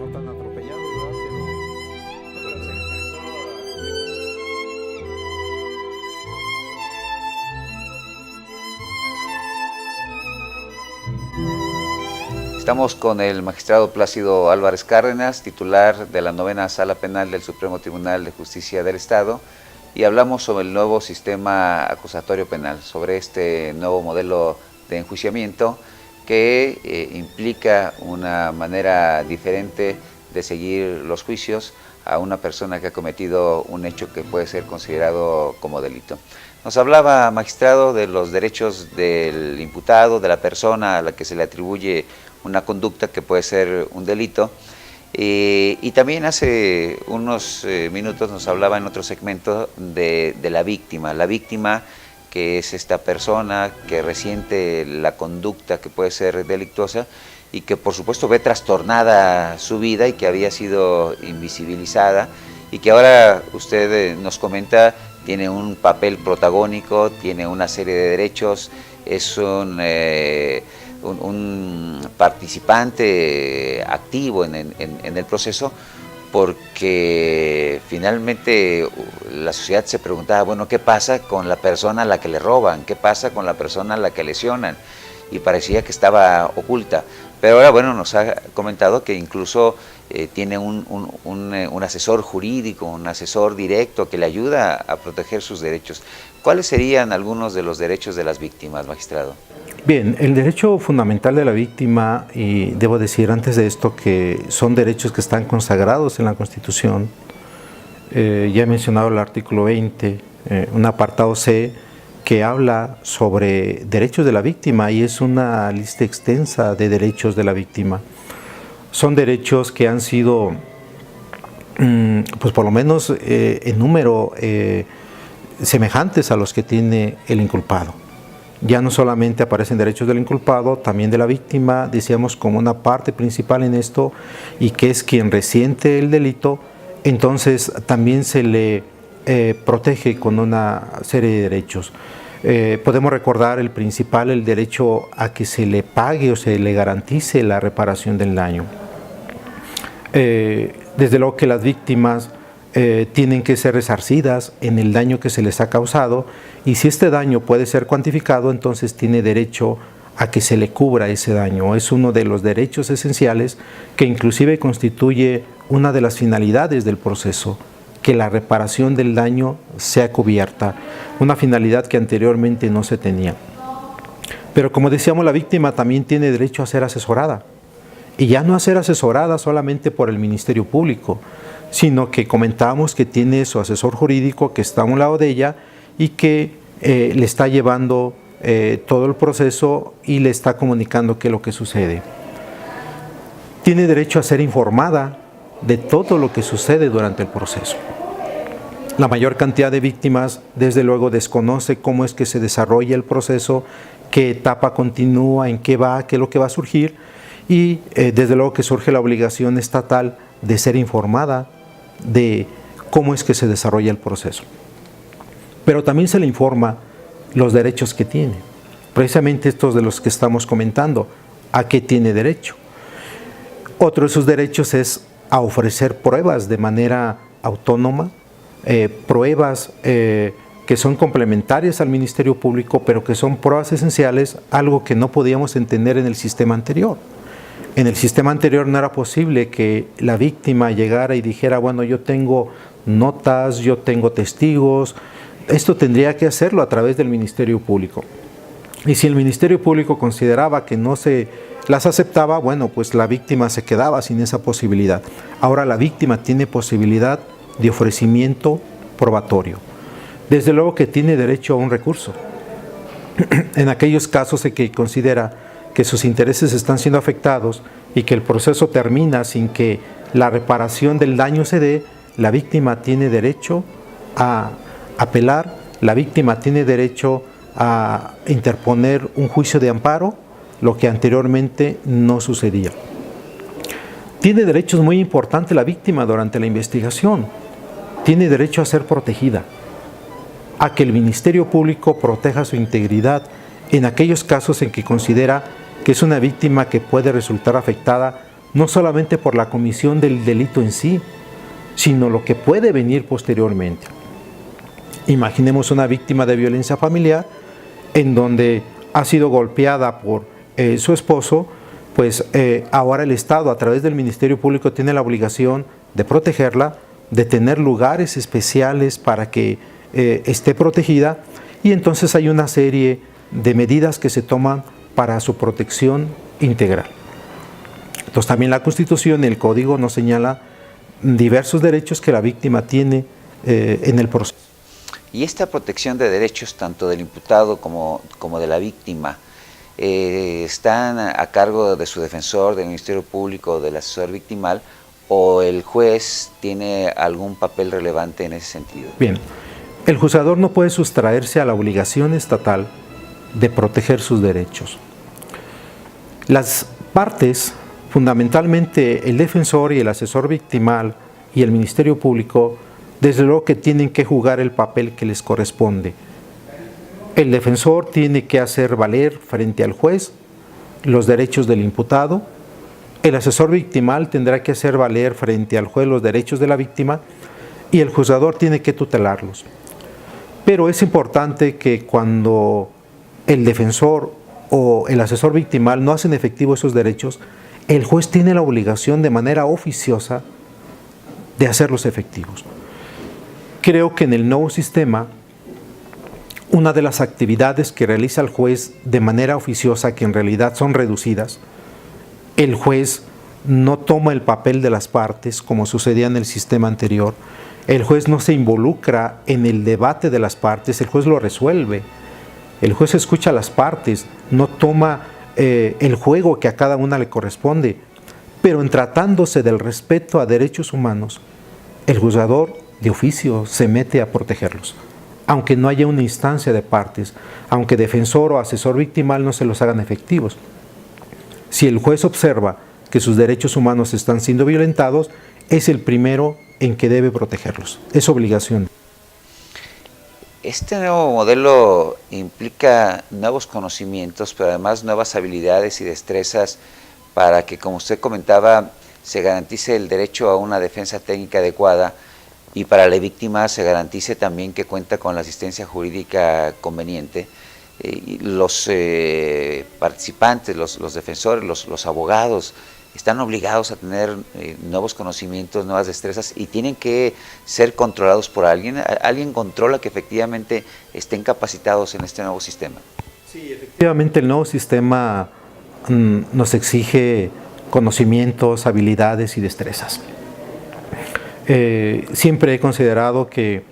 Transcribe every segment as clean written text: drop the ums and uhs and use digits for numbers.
no tan atropellado, ¿verdad? Pero se alcanzó a... Estamos con el magistrado Plácido Álvarez Cárdenas, titular de la 9ª Sala Penal del Supremo Tribunal de Justicia del Estado, y hablamos sobre el nuevo sistema acusatorio penal, sobre este nuevo modelo de enjuiciamiento que implica una manera diferente de seguir los juicios a una persona que ha cometido un hecho que puede ser considerado como delito. Nos hablaba, magistrado, de los derechos del imputado, de la persona a la que se le atribuye una conducta que puede ser un delito, y también hace unos minutos nos hablaba en otro segmento de la víctima que es esta persona que resiente la conducta que puede ser delictuosa y que por supuesto ve trastornada su vida y que había sido invisibilizada y que ahora usted nos comenta tiene un papel protagónico, tiene una serie de derechos, es un participante activo en el proceso, porque finalmente la sociedad se preguntaba, bueno, ¿qué pasa con la persona a la que le roban? ¿Qué pasa con la persona a la que lesionan? Y parecía que estaba oculta. Pero ahora, bueno, nos ha comentado que incluso tiene un asesor jurídico, un asesor directo que le ayuda a proteger sus derechos. ¿Cuáles serían algunos de los derechos de las víctimas, magistrado? Bien, el derecho fundamental de la víctima, y debo decir antes de esto que son derechos que están consagrados en la Constitución. Ya he mencionado el artículo 20, un apartado C, que habla sobre derechos de la víctima y es una lista extensa de derechos de la víctima. Son derechos que han sido, pues por lo menos en número, semejantes a los que tiene el inculpado. Ya no solamente aparecen derechos del inculpado, también de la víctima, decíamos como una parte principal en esto, y que es quien resiente el delito, entonces también se le protege con una serie de derechos. Podemos recordar el principal, el derecho a que se le pague o se le garantice la reparación del daño. Desde luego que las víctimas tienen que ser resarcidas en el daño que se les ha causado, y si este daño puede ser cuantificado, entonces tiene derecho a que se le cubra ese daño. Es uno de los derechos esenciales que inclusive constituye una de las finalidades del proceso, que la reparación del daño sea cubierta, una finalidad que anteriormente no se tenía. Pero como decíamos, la víctima también tiene derecho a ser asesorada, y ya no a ser asesorada solamente por el Ministerio Público, sino que comentábamos que tiene su asesor jurídico que está a un lado de ella y que le está llevando todo el proceso y le está comunicando qué es lo que sucede. Tiene derecho a ser informada de todo lo que sucede durante el proceso. La mayor cantidad de víctimas, desde luego, desconoce cómo es que se desarrolla el proceso, qué etapa continúa, en qué va, qué es lo que va a surgir, y desde luego que surge la obligación estatal de ser informada de cómo es que se desarrolla el proceso. Pero también se le informa los derechos que tiene, precisamente estos de los que estamos comentando, a qué tiene derecho. Otro de sus derechos es a ofrecer pruebas de manera autónoma, pruebas que son complementarias al Ministerio Público, pero que son pruebas esenciales, algo que no podíamos entender en el sistema anterior. En el sistema anterior no era posible que la víctima llegara y dijera, bueno, yo tengo notas, yo tengo testigos. Esto tendría que hacerlo a través del Ministerio Público. Y si el Ministerio Público consideraba que no se las aceptaba, bueno, pues la víctima se quedaba sin esa posibilidad. Ahora la víctima tiene posibilidad de ofrecimiento probatorio. Desde luego que tiene derecho a un recurso. En aquellos casos en que considera que sus intereses están siendo afectados y que el proceso termina sin que la reparación del daño se dé, la víctima tiene derecho a apelar, la víctima tiene derecho a interponer un juicio de amparo, lo que anteriormente no sucedía. Tiene derechos muy importantes la víctima durante la investigación. Tiene derecho a ser protegida, a que el Ministerio Público proteja su integridad en aquellos casos en que considera que es una víctima que puede resultar afectada no solamente por la comisión del delito en sí, sino lo que puede venir posteriormente. Imaginemos una víctima de violencia familiar en donde ha sido golpeada por su esposo, pues ahora el Estado a través del Ministerio Público tiene la obligación de protegerla, de tener lugares especiales para que esté protegida, y entonces hay una serie de medidas que se toman para su protección integral. Entonces también la Constitución y el Código nos señala diversos derechos que la víctima tiene en el proceso. Y esta protección de derechos, tanto del imputado como de la víctima, ¿están a cargo de su defensor, del Ministerio Público, del asesor victimal, o el juez tiene algún papel relevante en ese sentido? Bien, el juzgador no puede sustraerse a la obligación estatal de proteger sus derechos. Las partes, fundamentalmente el defensor y el asesor victimal y el Ministerio Público, desde luego que tienen que jugar el papel que les corresponde. El defensor tiene que hacer valer frente al juez los derechos del imputado. El asesor victimal tendrá que hacer valer frente al juez los derechos de la víctima, y el juzgador tiene que tutelarlos. Pero es importante que cuando el defensor o el asesor victimal no hacen efectivos esos derechos, el juez tiene la obligación de manera oficiosa de hacerlos efectivos. Creo que en el nuevo sistema, una de las actividades que realiza el juez de manera oficiosa, que en realidad son reducidas, el juez no toma el papel de las partes como sucedía en el sistema anterior. El juez no se involucra en el debate de las partes, el juez lo resuelve. El juez escucha a las partes, no toma el juego que a cada una le corresponde. Pero en tratándose del respeto a derechos humanos, el juzgador de oficio se mete a protegerlos, aunque no haya una instancia de partes, aunque defensor o asesor victimal no se los hagan efectivos. Si el juez observa que sus derechos humanos están siendo violentados, es el primero en que debe protegerlos. Es obligación. Este nuevo modelo implica nuevos conocimientos, pero además nuevas habilidades y destrezas para que, como usted comentaba, se garantice el derecho a una defensa técnica adecuada, y para la víctima se garantice también que cuenta con la asistencia jurídica conveniente. Los participantes, los defensores, los abogados, están obligados a tener nuevos conocimientos, nuevas destrezas, y tienen que ser controlados por alguien. ¿Alguien controla que efectivamente estén capacitados en este nuevo sistema? Sí, efectivamente el nuevo sistema nos exige conocimientos, habilidades y destrezas. Siempre he considerado que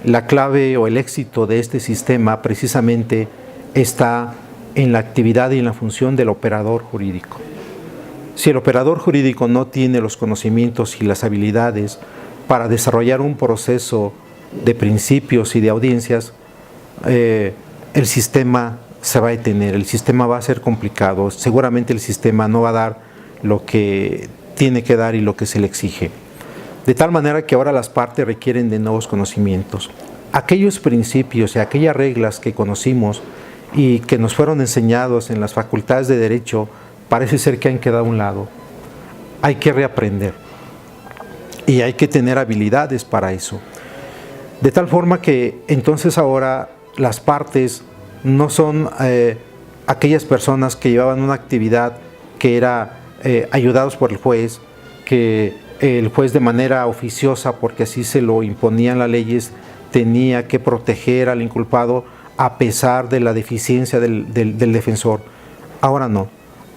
la clave o el éxito de este sistema precisamente está en la actividad y en la función del operador jurídico. Si el operador jurídico no tiene los conocimientos y las habilidades para desarrollar un proceso de principios y de audiencias, el sistema se va a detener, el sistema va a ser complicado, seguramente el sistema no va a dar lo que tiene que dar y lo que se le exige. De tal manera que ahora las partes requieren de nuevos conocimientos. Aquellos principios y aquellas reglas que conocimos y que nos fueron enseñados en las facultades de Derecho, parece ser que han quedado a un lado. Hay que reaprender y hay que tener habilidades para eso. De tal forma que entonces ahora las partes no son aquellas personas que llevaban una actividad que era ayudados por el juez, que el juez de manera oficiosa, porque así se lo imponían las leyes, tenía que proteger al inculpado a pesar de la deficiencia del defensor. Ahora no.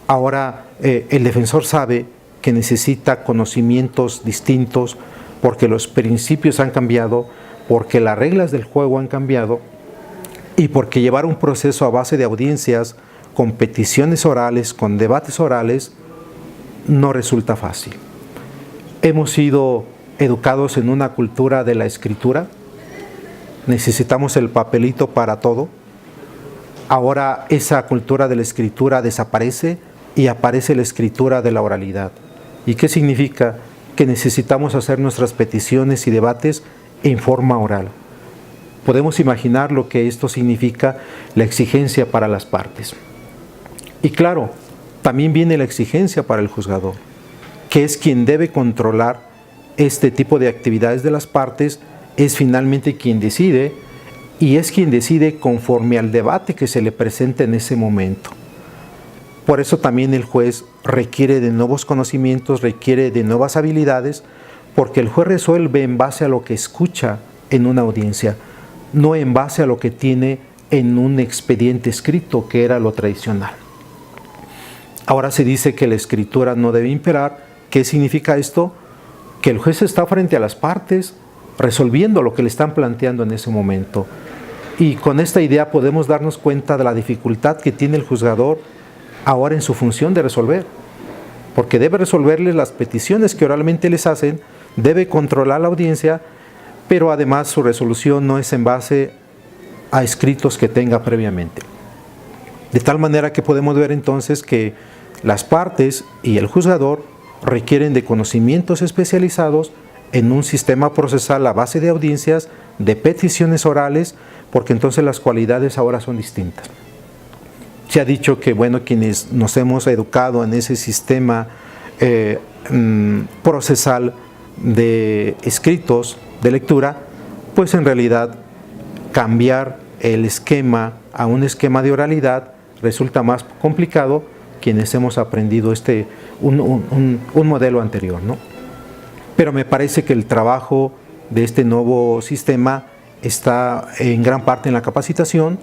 Ahora el defensor sabe que necesita conocimientos distintos porque los principios han cambiado, porque las reglas del juego han cambiado y porque llevar un proceso a base de audiencias, con peticiones orales, con debates orales, no resulta fácil. Hemos sido educados en una cultura de la escritura, necesitamos el papelito para todo. Ahora esa cultura de la escritura desaparece y aparece la escritura de la oralidad. ¿Y qué significa? Que necesitamos hacer nuestras peticiones y debates en forma oral. Podemos imaginar lo que esto significa, la exigencia para las partes. Y claro, también viene la exigencia para el juzgador. que es quien debe controlar este tipo de actividades de las partes, es finalmente quien decide, y es quien decide conforme al debate que se le presenta en ese momento. Por eso también el juez requiere de nuevos conocimientos, requiere de nuevas habilidades, porque el juez resuelve en base a lo que escucha en una audiencia, no en base a lo que tiene en un expediente escrito, que era lo tradicional. Ahora se dice que la escritura no debe imperar. ¿Qué significa esto? Que el juez está frente a las partes, resolviendo lo que le están planteando en ese momento. Y con esta idea podemos darnos cuenta de la dificultad que tiene el juzgador ahora en su función de resolver, porque debe resolverles las peticiones que oralmente les hacen, debe controlar la audiencia, pero además su resolución no es en base a escritos que tenga previamente. De tal manera que podemos ver entonces que las partes y el juzgador requieren de conocimientos especializados en un sistema procesal a base de audiencias, de peticiones orales, porque entonces las cualidades ahora son distintas. Se ha dicho que, bueno, quienes nos hemos educado en ese sistema procesal de escritos, de lectura, pues en realidad cambiar el esquema a un esquema de oralidad resulta más complicado quienes hemos aprendido un modelo anterior, ¿no? Pero me parece que el trabajo de este nuevo sistema está en gran parte en la capacitación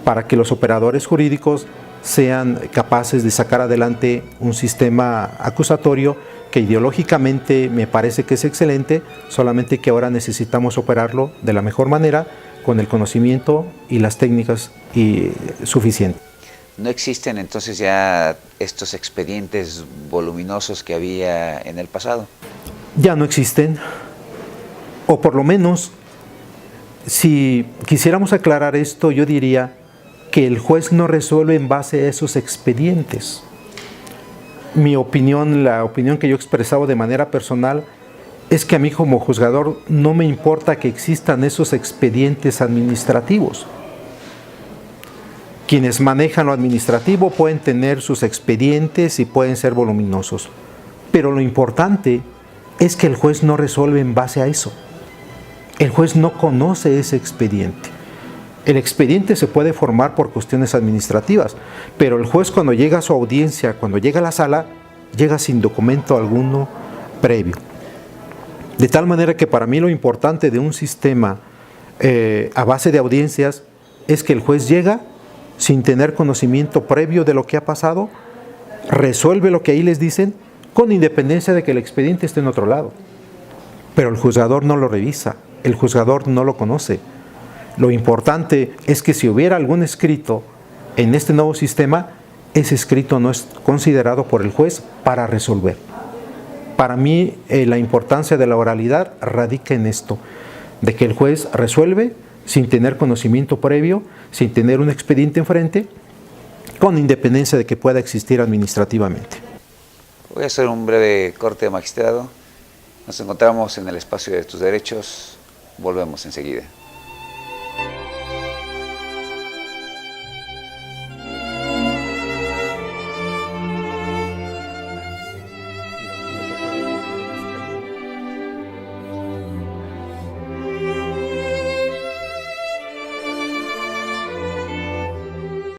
para que los operadores jurídicos sean capaces de sacar adelante un sistema acusatorio que ideológicamente me parece que es excelente, solamente que ahora necesitamos operarlo de la mejor manera, con el conocimiento y las técnicas suficientes. ¿No existen entonces ya estos expedientes voluminosos que había en el pasado? Ya no existen, o por lo menos, si quisiéramos aclarar esto, yo diría que el juez no resuelve en base a esos expedientes. Mi opinión, la opinión que yo he expresado de manera personal, es que a mí como juzgador no me importa que existan esos expedientes administrativos. Quienes manejan lo administrativo pueden tener sus expedientes y pueden ser voluminosos, pero lo importante es que el juez no resuelve en base a eso. El juez no conoce ese expediente. El expediente se puede formar por cuestiones administrativas, pero el juez cuando llega a su audiencia, cuando llega a la sala, llega sin documento alguno previo. De tal manera que para mí lo importante de un sistema a base de audiencias es que el juez llega sin tener conocimiento previo de lo que ha pasado, resuelve lo que ahí les dicen, con independencia de que el expediente esté en otro lado. Pero el juzgador no lo revisa, el juzgador no lo conoce. Lo importante es que si hubiera algún escrito en este nuevo sistema, ese escrito no es considerado por el juez para resolver. Para mí, la importancia de la oralidad radica en esto, de que el juez resuelve sin tener conocimiento previo, sin tener un expediente enfrente, con independencia de que pueda existir administrativamente. Voy a hacer un breve corte, magistrado. Nos encontramos en el espacio de tus derechos. Volvemos enseguida.